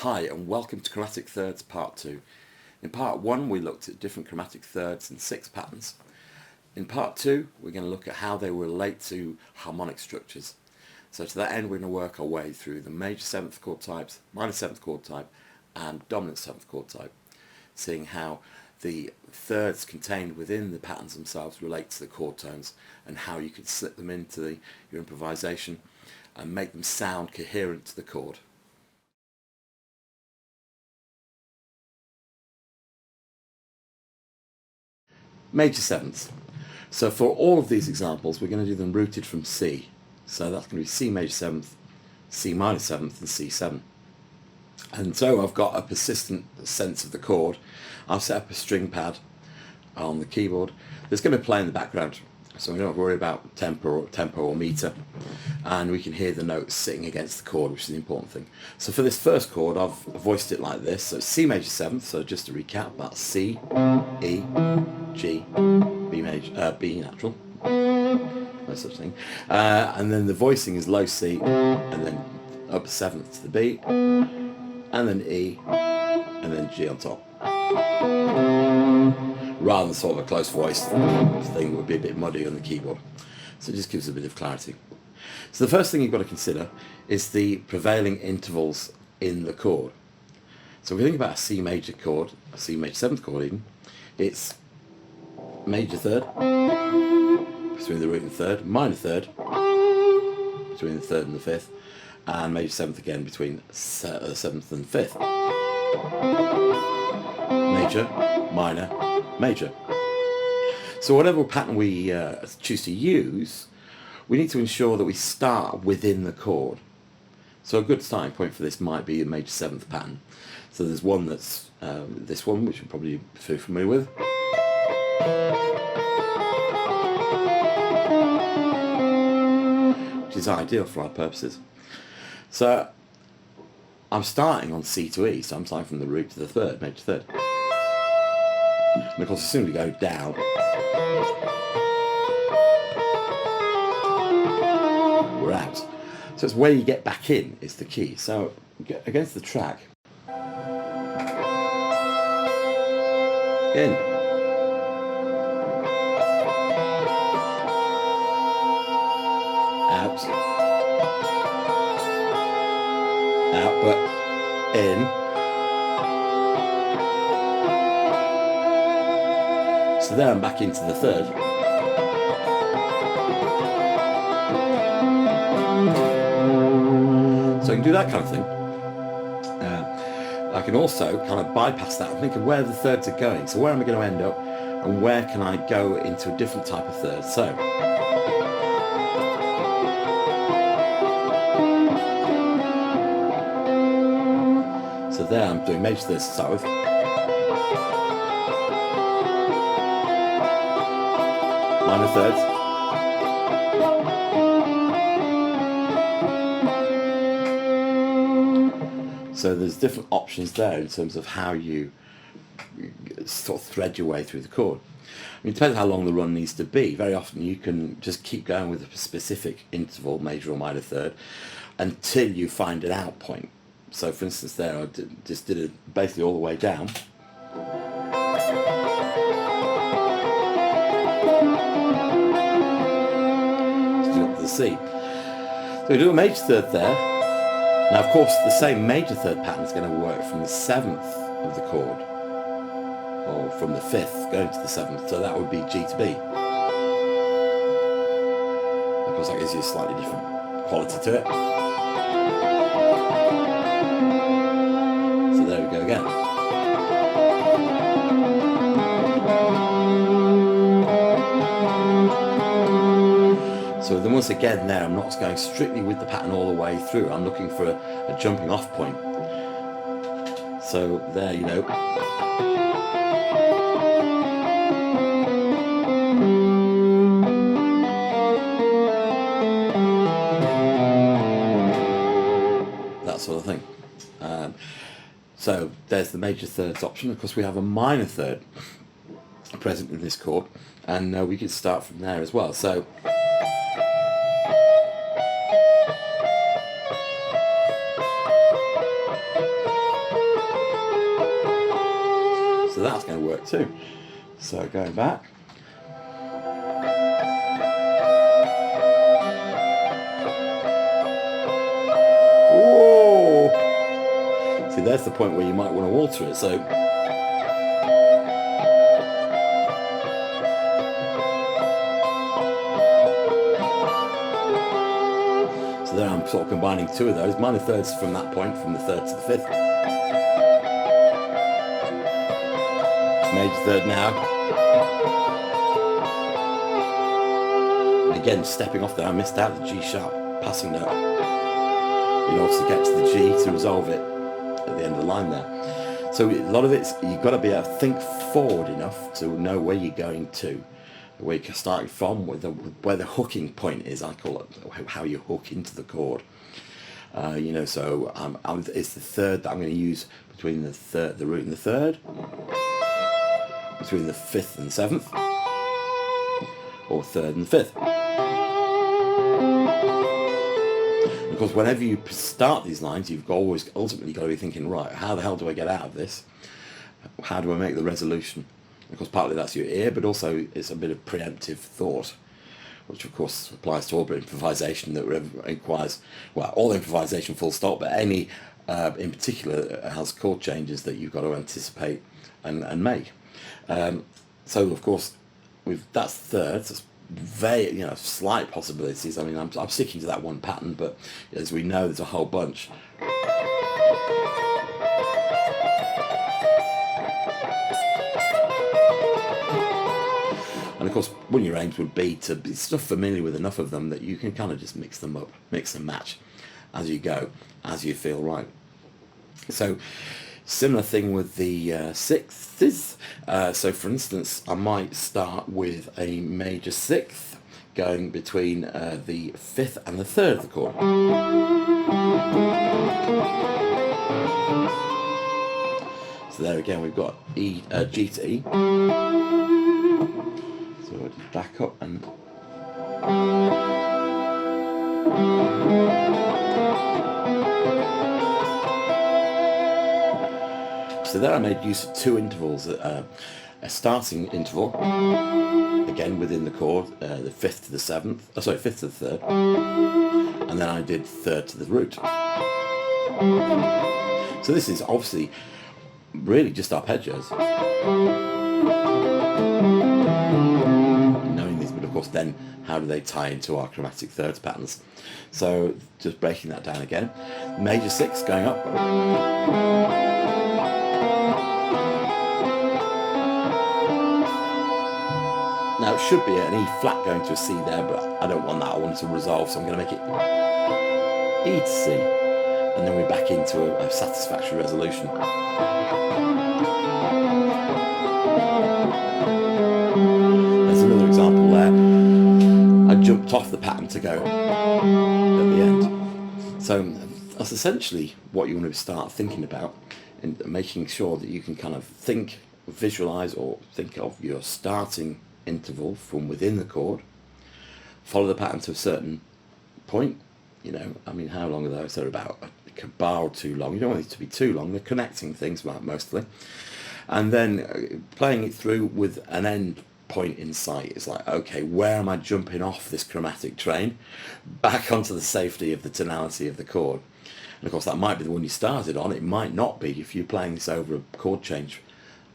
Hi and welcome to Chromatic Thirds Part 2. In Part 1 we looked at different chromatic thirds and 6 patterns. In Part 2 we're going to look at how they relate to harmonic structures. So to that end we're going to work our way through the major 7th chord types, minor 7th chord type and dominant 7th chord type, seeing how the thirds contained within the patterns themselves relate to the chord tones and how you could slip them into your improvisation and make them sound coherent to the chord. Major sevenths. So for all of these examples we're going to do them rooted from C. So that's going to be C major 7th, C minor 7th and C7. And so I've got a persistent sense of the chord. I've set up a string pad on the keyboard that's going to play in the background, so we don't have to worry about tempo or meter, and we can hear the notes sitting against the chord, which is the important thing. So for this first chord I've voiced it like this. So C major 7th, so just to recap, that's C, E, G, B major, B natural, no such thing, and then the voicing is low C and then upper 7th to the B and then E and then G on top, rather than sort of a close voice thing that would be a bit muddy on the keyboard. So it just gives a bit of clarity. So the first thing you've got to consider is the prevailing intervals in the chord. So if we think about a C major chord, a C major 7th chord even, it's major third between the root and third, minor third between the third and the 5th, and major 7th again between 7th and 5th. Major, minor, major. So whatever pattern we choose to use, we need to ensure that we start within the chord. So a good starting point for this might be a major 7th pattern. So there's one that's this one, which you're probably very familiar with. Which is ideal for our purposes. So I'm starting on C to E, so I'm starting from the root to the third, major third. And of course as soon as we go down, we're out. So it's where you get back in is the key. So against the track, in, out, out, but in. So there I'm back into the third. So I can do that kind of thing. I can also kind of bypass that and think of where the thirds are going. So where am I going to end up and where can I go into a different type of third? So there I'm doing major thirds to start with. Minor thirds. So there's different options there in terms of how you sort of thread your way through the chord. I mean, it depends how long the run needs to be. Very often you can just keep going with a specific interval, major or minor third, until you find an out point. So for instance there I just did it basically all the way down. Just up to the C. So we do a major third there. Now of course the same major third pattern is going to work from the 7th of the chord, or from the 5th going to the 7th, so that would be G to B. Of course that gives you a slightly different quality to it. So there we go again. So then once again there I'm not going strictly with the pattern all the way through, I'm looking for a jumping off point. So there, you know. That sort of thing. So there's the major thirds option. Of course we have a minor third present in this chord, and we can start from there as well. So that's going to work too. So going back. Whoa! See, there's the point where you might want to alter it. So there I'm sort of combining two of those minor thirds from that point, from the third to the fifth. Major third now. And again, stepping off there, I missed out the G sharp passing note in order to get to the G to resolve it at the end of the line there. So a lot of it's, you've got to be able to think forward enough to know where you're going to, where you're starting from, where the hooking point is, I call it, how you hook into the chord. You know, so it's the third that I'm going to use between the root and the third, between the fifth and the seventh, or third and the fifth. Of course, whenever you start these lines, you've always ultimately got to be thinking, right, how the hell do I get out of this? How do I make the resolution? Of course, partly that's your ear, but also it's a bit of preemptive thought, which of course applies to all improvisation that requires, well, all improvisation full stop, but any in particular has chord changes that you've got to anticipate and make. So of course, that's thirds. That's very, you know, slight possibilities. I mean, I'm sticking to that one pattern, but as we know, there's a whole bunch. And of course, one of your aims would be to be stuff familiar with enough of them that you can kind of just mix them up, mix and match as you go, as you feel right. So similar thing with the sixths. So for instance, I might start with a major sixth going between the fifth and the third of the chord. So there again, we've got G to E. So we'll just back up and so there I made use of two intervals, a starting interval, again within the chord, the fifth to the seventh, fifth to the third, and then I did third to the root. So this is obviously really just arpeggios. Knowing these, but of course then how do they tie into our chromatic thirds patterns? So just breaking that down again. Major six going up. Now it should be an E flat going to a C there, but I don't want that, I want it to resolve, so I'm going to make it E to C, and then we're back into a satisfactory resolution. There's another example there. I jumped off the pattern to go at the end. So that's essentially what you want to start thinking about, and making sure that you can kind of think, visualize, or think of your starting interval from within the chord, follow the pattern to a certain point. You know, I mean, how long are those? They're about a bar or too long. You don't want it to be too long. They're connecting things mostly, and then playing it through with an end point in sight. It's like, okay, where am I jumping off this chromatic train back onto the safety of the tonality of the chord? And of course that might be the one you started on. It might not be. If you're playing this over a chord change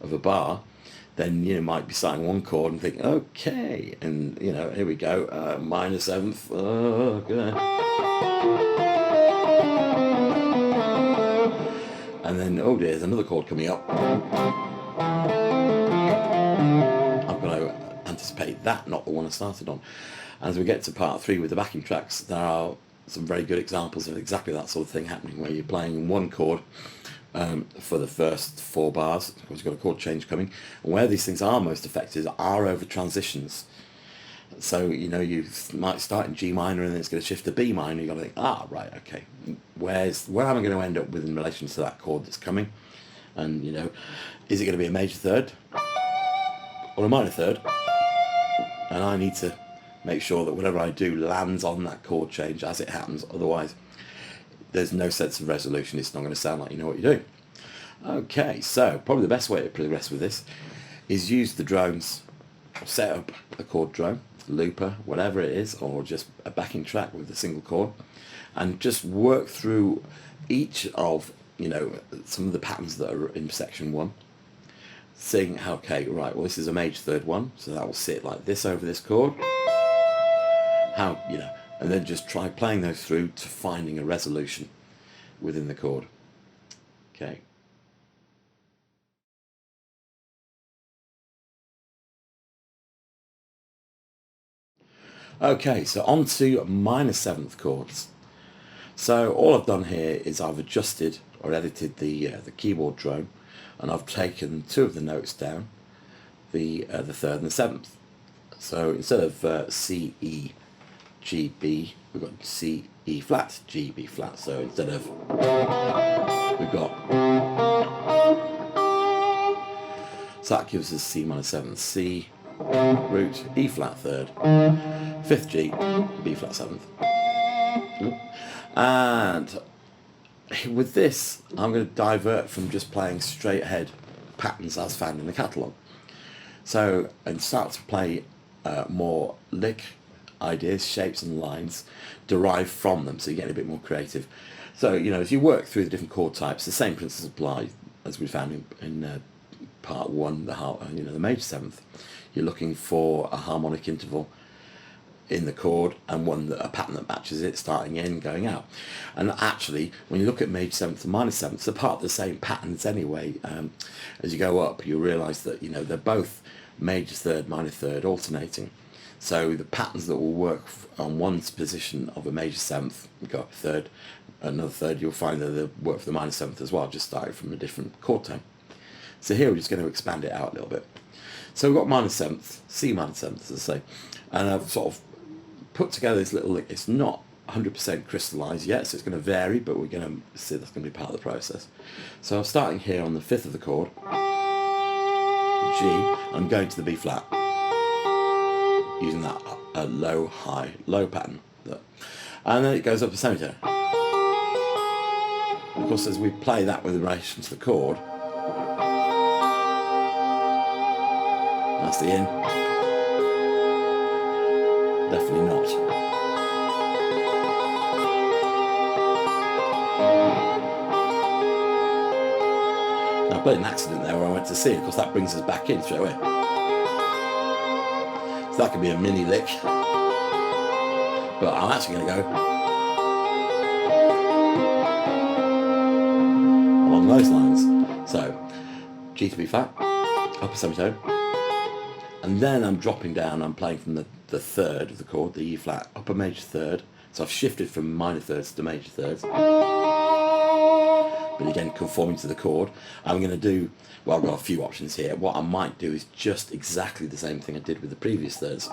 of a bar, then you might be starting one chord and think, okay, and you know, here we go, minor seventh, okay. And then, oh dear, there's another chord coming up. I've got to anticipate that, not the one I started on. As we get to part 3 with the backing tracks, there are some very good examples of exactly that sort of thing happening, where you're playing one chord for the first 4 bars. Of course, you've got a chord change coming, and where these things are most effective are over transitions. So you know, you might start in G minor and then it's going to shift to B minor. You've got to think, right, okay, where am I going to end up with in relation to that chord that's coming? And you know, is it going to be a major third or a minor third? And I need to make sure that whatever I do lands on that chord change as it happens. Otherwise, there's no sense of resolution. It's not going to sound like you know what you're doing. Okay, so probably the best way to progress with this is use the drones, set up a chord drone, looper, whatever it is, or just a backing track with a single chord, and just work through each of, some of the patterns that are in section 1, seeing, okay, right, well, this is a major third 1, so that will sit like this over this chord, and then just try playing those through to finding a resolution within the chord. Okay. Okay, so on to minor 7th chords. So all I've done here is I've adjusted or edited the keyboard drone, and I've taken 2 of the notes down, the 3rd and the 7th. So instead of C, E, G, B, we've got C, E flat, G, B flat. So instead of, we've got, so that gives us C minor 7th, C, root, E flat 3rd, 5th G, B flat 7th. And with this, I'm going to divert from just playing straight ahead patterns as found in the catalogue. So, and start to play more lick ideas, shapes and lines derived from them, so you're getting a bit more creative. So, as you work through the different chord types, the same principles apply as we found in part 1, the major 7th. You're looking for a harmonic interval in the chord and a pattern that matches it, starting in, going out. And actually, when you look at major 7th and minor 7th, they're part of the same patterns anyway. As you go up, you realise that they're both major 3rd, minor 3rd, alternating. So the patterns that will work on one's position of a major 7th, you go up a 3rd, another 3rd, you'll find that they'll work for the minor 7th as well, just starting from a different chord tone. So here we're just going to expand it out a little bit. So we've got minor 7th, C minor 7th, as I say, and I've sort of put together this little, it's not 100% crystallized yet, so it's going to vary, but we're going to see that's going to be part of the process. So I'm starting here on the 5th of the chord, G, I'm going to the B flat, using that low, high, low pattern. And then it goes up a semitone. Of course, as we play that with relation to the chord, that's the in. Definitely not. Now I played an accident there where I went to C, of course that brings us back in straight away. So that could be a mini lick. But I'm actually going to go along those lines. So G to B flat, upper semitone, and then I'm dropping down, I'm playing from the 3rd of the chord, the E flat, upper major 3rd. So I've shifted from minor 3rds to major 3rds. But again, conforming to the chord. I'm going to do, well, I've got a few options here. What I might do is just exactly the same thing I did with the previous 3rds.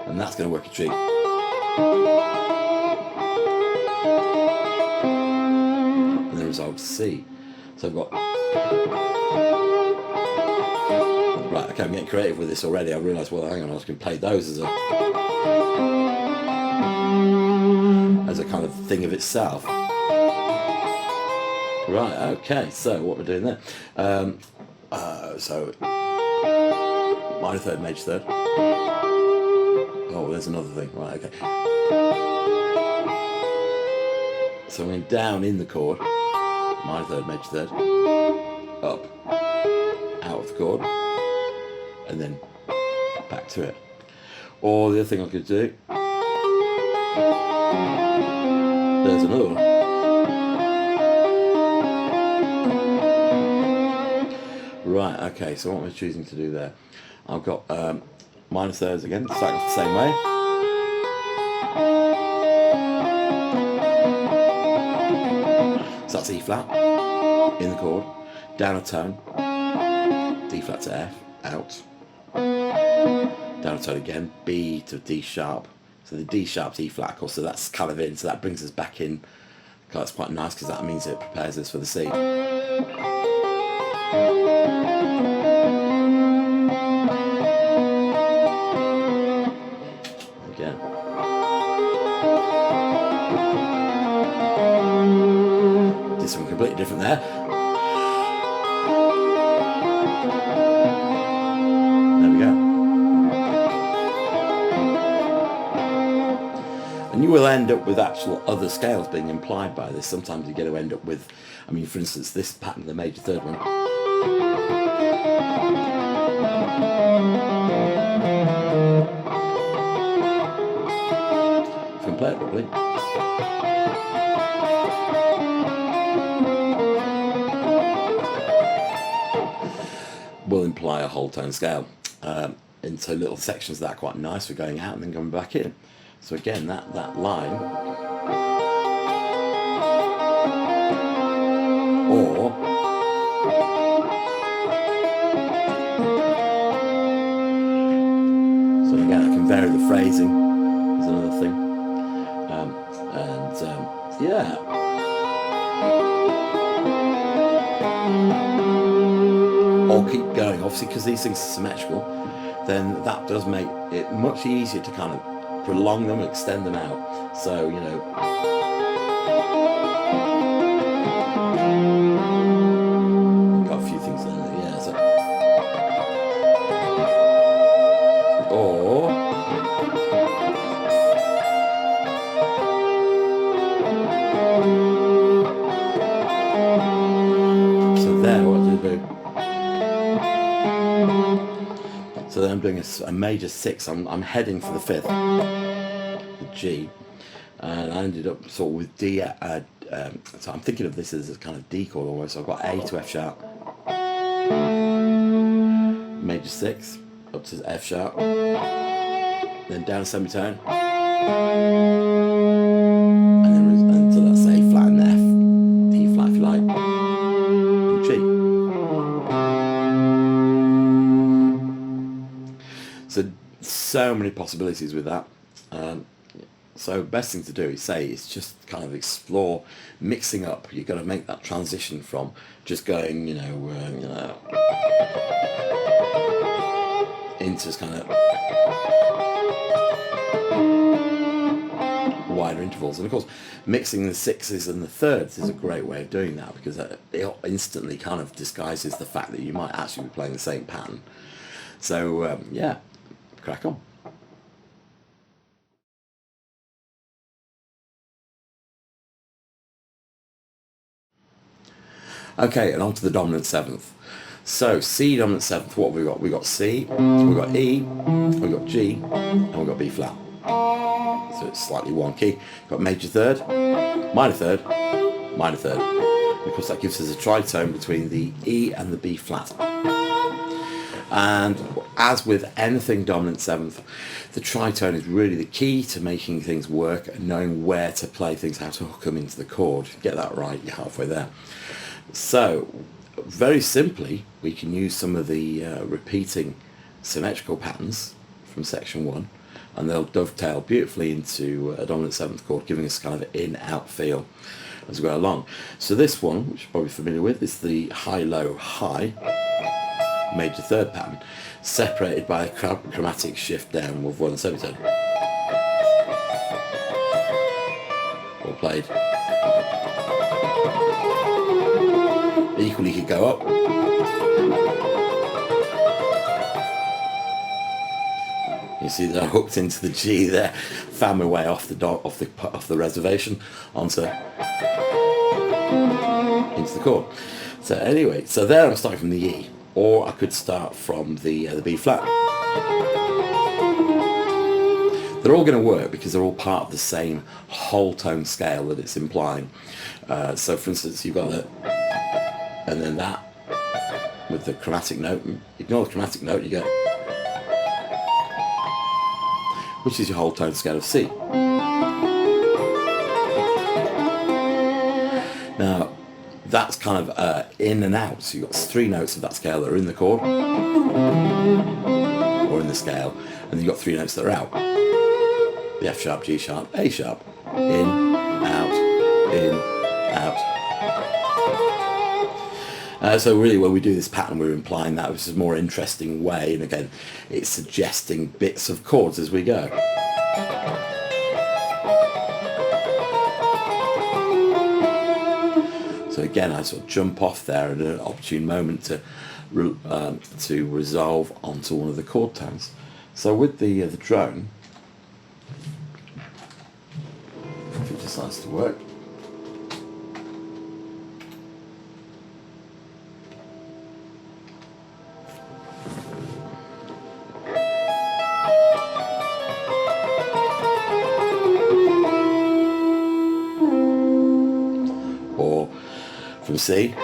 And that's going to work a treat. And then resolve to C. So I've got... Right, okay, I'm getting creative with this already. I realised, well, hang on, I was going to play those as a kind of thing of itself. Right, okay, so what we're doing there. So, minor 3rd, major 3rd. Oh, there's another thing. Right, okay. So I'm going down in the chord, minor 3rd, major 3rd, up, out of the chord, and then back to it. Or the other thing I could do, there's another one. Right, okay, so what am I choosing to do there? I've got minor 3rds again, starting off the same way. So that's E flat, in the chord, down a tone, D flat to F, out, down a tone again, B to D sharp. So the D sharp to E flat, of course, so that's kind of in, so that brings us back in. That's quite nice because that means it prepares us for the C. completely different there. There we go. And you will end up with actual other scales being implied by this. Sometimes you're going to end up with, I mean, for instance, this pattern, the major third one. If you can play it properly. Will imply a whole tone scale into little sections that are quite nice for going out and then coming back in. So again, that line, or so again, I can vary the phrasing is another thing, yeah. Or keep going, obviously, because these things are symmetrical, then that does make it much easier to kind of prolong them, extend them out. So, you know, got a few things in there, yeah. So, or so there, what do you do? So then I'm doing a major 6. I'm heading for the 5th, the G, and I ended up sort of with D. So I'm thinking of this as a kind of D chord almost. So I've got A to F sharp, major 6 up to F sharp, then down a semitone, and then until that's A flat and F, D flat if you like, and G. So many possibilities with that. So best thing to do is just kind of explore mixing up. You've got to make that transition from just going, into kind of wider intervals. And of course, mixing the 6s and the 3rds is a great way of doing that, because it instantly kind of disguises the fact that you might actually be playing the same pattern. So yeah, crack on. Okay, and on to the dominant 7th. So C dominant 7th, what have we got? We've got C, we've got E, we've got G, and we've got B flat. So it's slightly wonky. We've got major 3rd, minor 3rd, minor 3rd. And of course that gives us a tritone between the E and the B flat. And as with anything dominant 7th, the tritone is really the key to making things work and knowing where to play things, how to hook them into the chord. Get that right, you're halfway there. So, very simply, we can use some of the repeating symmetrical patterns from section 1, and they'll dovetail beautifully into a dominant 7th chord, giving us kind of an in-out feel as we go along. So this one, which you're probably familiar with, is the high-low-high major 3rd pattern, separated by a chromatic shift down with one semitone. All played. Equally could go up. You see that I hooked into the G there, found my way off the reservation onto into the chord. So anyway, so there I'm starting from the E, or I could start from the B flat. They're all going to work because they're all part of the same whole tone scale that it's implying. So for instance, you've got that, and then that with the chromatic note. Ignore the chromatic note, you get, which is your whole tone scale of C. Now that's kind of in and out, so you've got 3 notes of that scale that are in the chord or in the scale, and then you've got 3 notes that are out. The F sharp, G sharp, A sharp, in, out, in, out. So really when we do this pattern we're implying that, which is a more interesting way, and again it's suggesting bits of chords as we go. So So again, I sort of jump off there at an opportune moment to resolve onto one of the chord tones. So with the drone, if it decides to work, or from C,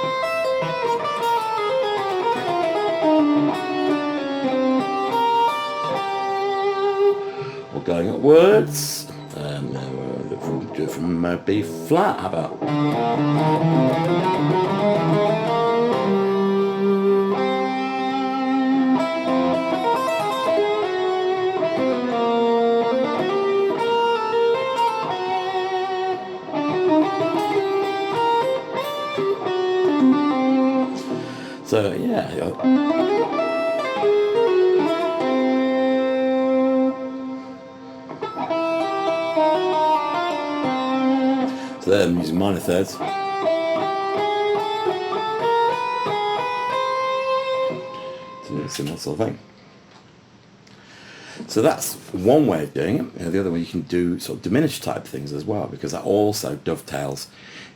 or going upwards, do it from B flat, how about? So yeah. So there I'm using minor thirds. To do a similar sort of thing. So that's one way of doing it. The other way, you can do sort of diminished type things as well, because that also dovetails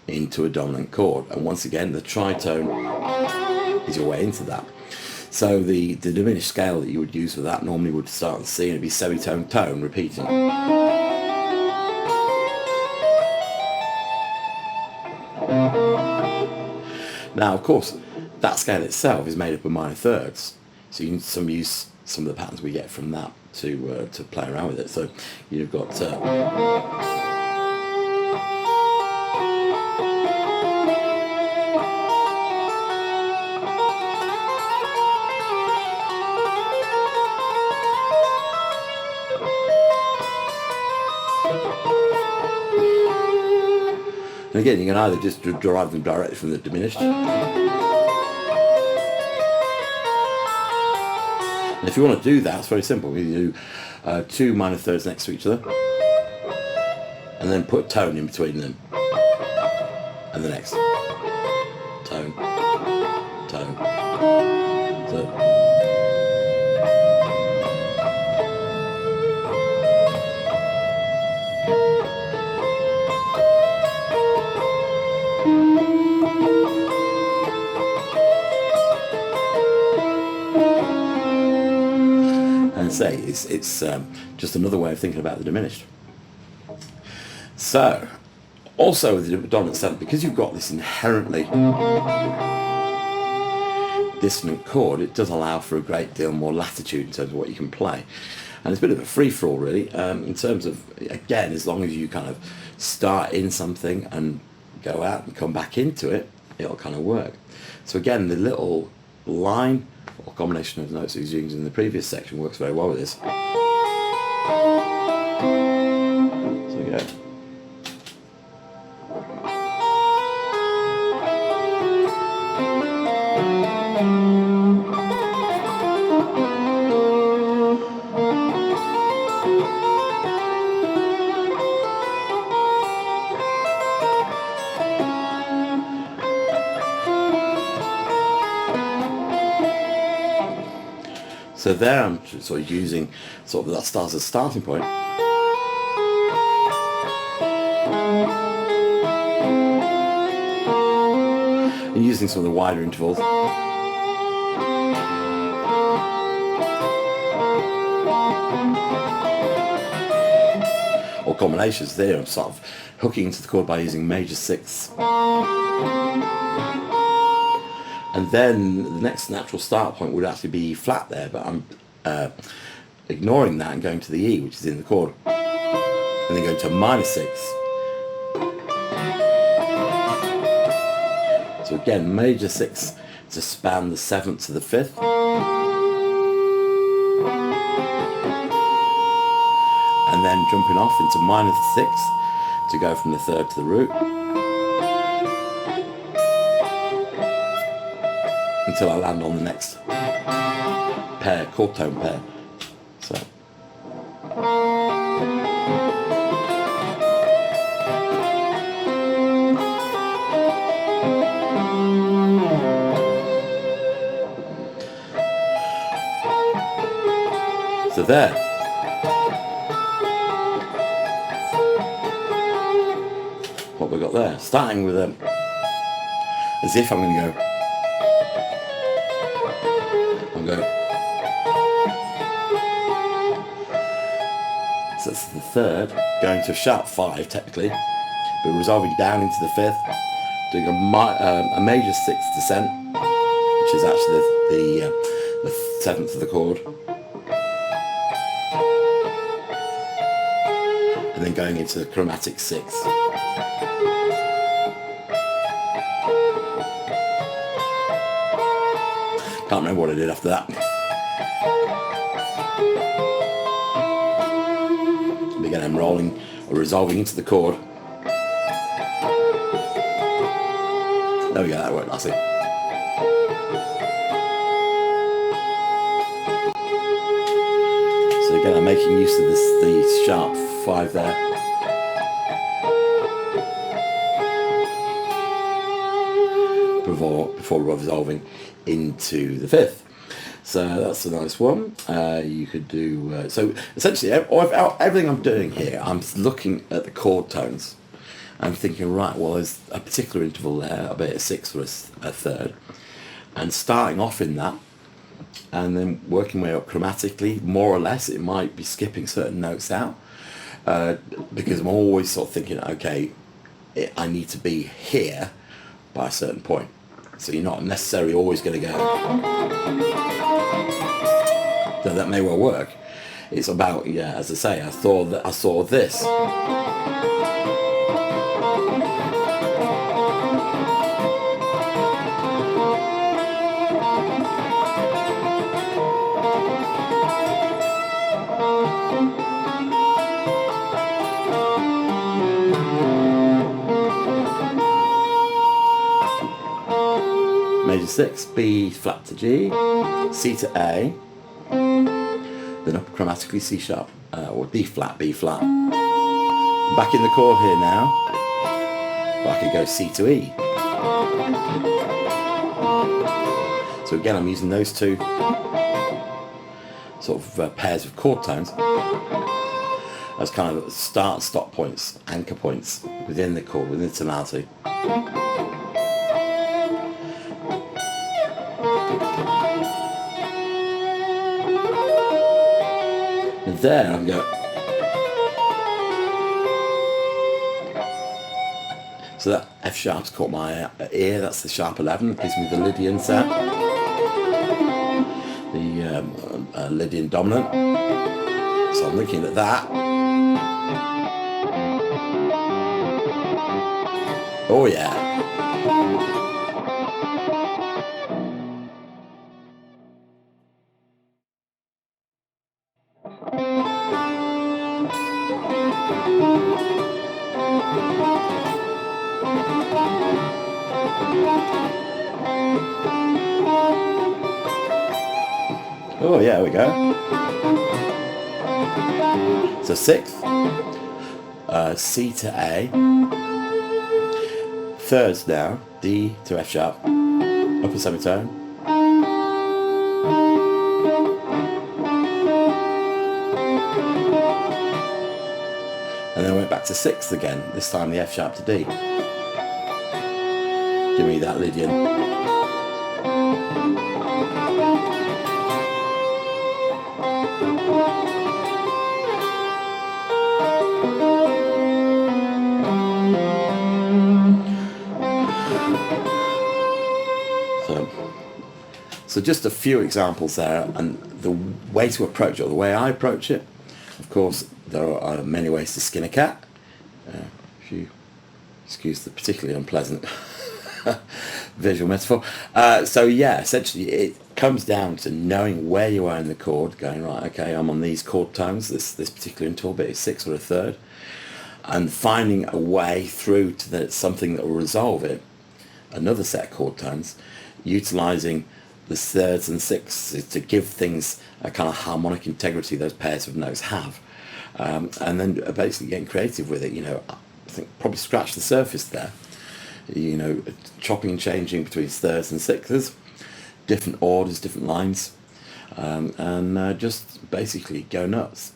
into a dominant chord. And once again, the tritone is your way into that. So the diminished scale that you would use for that normally would start on C and it'd be semitone tone repeating. Now, of course, that scale itself is made up of minor thirds, so you can use some of the patterns we get from that to play around with it. So you've got and again, you can either just derive them directly from the diminished. And if you want to do that, it's very simple. You do 2 minor thirds next to each other, and then put tone in between them, and the next tone, tone. So, say it's just another way of thinking about the diminished. So also with the dominant seventh, because you've got this inherently dissonant chord, it does allow for a great deal more latitude in terms of what you can play, and it's a bit of a free-for-all really, in terms of, again, as long as you kind of start in something and go out and come back into it, it'll kind of work. So again, the little line or combination of notes that he's using in the previous section works very well with this. So we go. So there I'm sort of using sort of that start as a starting point. And using some of the wider intervals. Or combinations there, I'm sort of hooking into the chord by using major sixths. And then the next natural start point would actually be E flat there, but I'm ignoring that and going to the E, which is in the chord, and then going to a minor sixth. So again, major sixths to span the 7th to the 5th. And then jumping off into minor sixths to go from the 3rd to the root, until I land on the next pair, chord tone pair. So. there. What we got there, starting with as if I'm going to go. I'll go. So that's the third, going to a sharp 5 technically, but resolving down into the 5th, doing a major 6th descent, which is actually the 7th of the chord, and then going into the chromatic 6th. Can't remember what I did after that. Again, I'm rolling or resolving into the chord. There we go, that worked nicely. So again, I'm making use of the sharp 5 there. Before resolving into the 5th. So that's a nice one. You could do, so essentially everything I'm doing here, I'm looking at the chord tones. I'm thinking, right, well, there's a particular interval there, a bit a 6th or a 3rd, and starting off in that, and then working my way up chromatically, more or less. It might be skipping certain notes out, because I'm always sort of thinking, okay, I need to be here by a certain point. So you're not necessarily always going to go. So that may well work. It's about, yeah, as I say, I saw this. Major 6, B flat to G, C to A, then up chromatically C sharp, or D flat, B flat. Back in the chord here now, but I could go C to E. So again, I'm using those two sort of pairs of chord tones as kind of start and stop points, anchor points within the chord, within the tonality. And there I'm going. So that F sharp's caught my ear. That's the sharp 11. Gives me the Lydian sound, the Lydian Dominant. So I'm looking at that. Oh yeah. Oh yeah, there we go. So 6th, C to A, 3rds now, D to F sharp, upper semitone, and then went back to 6th again, this time the F sharp to D. Give me that Lydian. So just a few examples there, and the way to approach it, or the way I approach it, of course, there are many ways to skin a cat. If you excuse the particularly unpleasant visual metaphor. So yeah, essentially it comes down to knowing where you are in the chord, going, right, okay, I'm on these chord tones, this particular interval, bit is 6th or a 3rd, and finding a way through to something that will resolve it, another set of chord tones, utilising the 3rds and 6ths to give things a kind of harmonic integrity those pairs of notes have, and then basically getting creative with it. You know, I think probably scratch the surface there. You know, chopping and changing between 3rds and 6ths, different orders, different lines, and just basically go nuts.